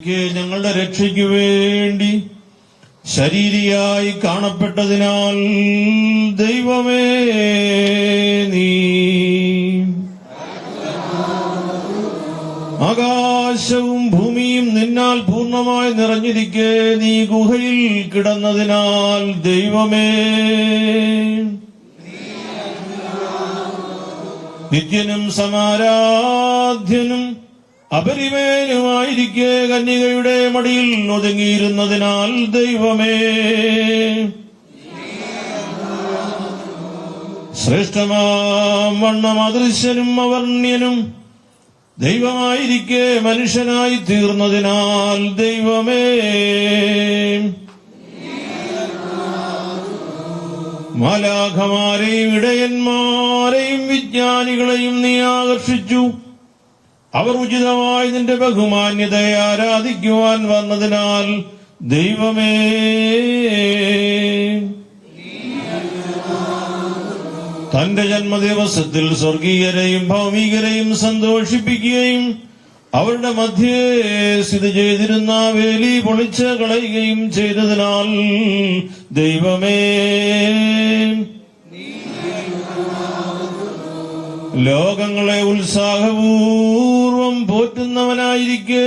ഞങ്ങളുടെ രക്ഷയ്ക്കു വേണ്ടി ശരീരിയായി കാണപ്പെട്ടതിനാൽ ദൈവമേ നീ ആകാശവും ഭൂമിയും നിന്നാൽ പൂർണ്ണമായി നിറഞ്ഞിരിക്കെ നീ ഗുഹയിൽ കിടന്നതിനാൽ ദൈവമേ നിത്യനും സമാരാധ്യനും അപരിമേനുമായിരിക്കെ കന്യകയുടെ മടിയിൽ ഒതുങ്ങിയിരുന്നതിനാൽ ദൈവമേ ശ്രേഷ്ഠമാം വണ്ണം അദൃശ്യനും അവർണ്യനും ദൈവമായിരിക്കെ മനുഷ്യനായി തീർന്നതിനാൽ ദൈവമേ മാലാഖമാരെയും ഇടയന്മാരെയും വിജ്ഞാനികളെയും നീ ആകർഷിച്ചു. അവർ ഉചിതമായി നിന്റെ ബഹുമാന്യതയെ ആരാധിക്കുവാൻ വന്നതിനാൽ ദൈവമേ തന്റെ ജന്മദിവസത്തിൽ സ്വർഗീയരെയും ഭൗമികരെയും സന്തോഷിപ്പിക്കുകയും അവരുടെ മധ്യേ സ്ഥിതി ചെയ്തിരുന്ന വേലി പൊളിച്ച് കളയുകയും ചെയ്തതിനാൽ ദൈവമേ ലോകങ്ങളെ ഉത്സാഹപൂർവം പോറ്റുന്നവനായിരിക്കെ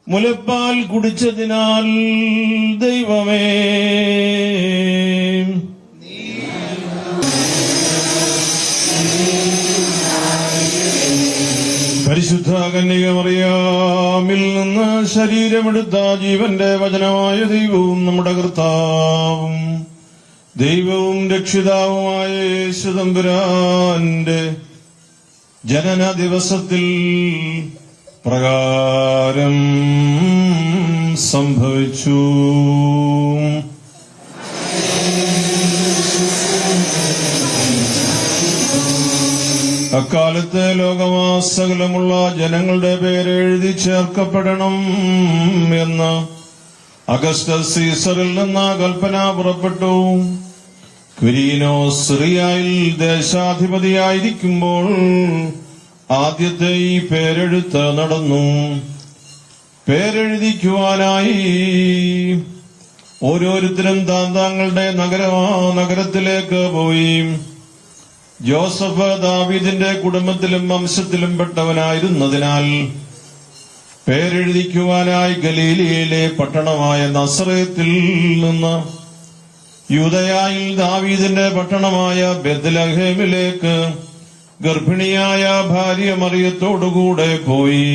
മുലപ്പാൽ കുടിച്ചതിനാൽ ദൈവമേ പരിശുദ്ധ കന്യക മറിയാമിൽ നിന്ന് ശരീരമെടുത്ത ജീവന്റെ വചനമായ ദൈവവും നമ്മുടെ കർത്താവും ദൈവവും രക്ഷിതാവുമായ യേശു തമ്പുരാന്റെ ജനന ദിവസത്തിൽ പ്രകാരം സംഭവിച്ചു. അക്കാലത്ത് ലോകമാസകലമുള്ള ജനങ്ങളുടെ പേര് എഴുതി ചേർക്കപ്പെടണം എന്ന് അഗസ്റ്റസ് സീസറിൽ നിന്ന് കൽപ്പന പുറപ്പെട്ടു. ക്വിരീനോസ് സിറിയയിൽ ദേശാധിപതിയായിരിക്കുമ്പോൾ ആദ്യത്തെ ഈ പേരെഴുത്ത് നടന്നു. പേരെഴുതിക്കുവാനായി ഓരോരുത്തരും താങ്കളുടെ നഗരത്തിലേക്ക് പോയി. ജോസഫ് ദാവീദിന്റെ കുടുംബത്തിലും വംശത്തിലും പെട്ടവനായിരുന്നതിനാൽ പേരെഴുതിക്കുവാനായി ഗലീലയിലെ പട്ടണമായ നസറേത്തിൽ നിന്ന് യൂദയായിൽ ദാവീദിന്റെ പട്ടണമായ ബെത്ലഹേമിലേക്ക് ഗർഭിണിയായ ഭാര്യ മറിയത്തോടുകൂടെ പോയി.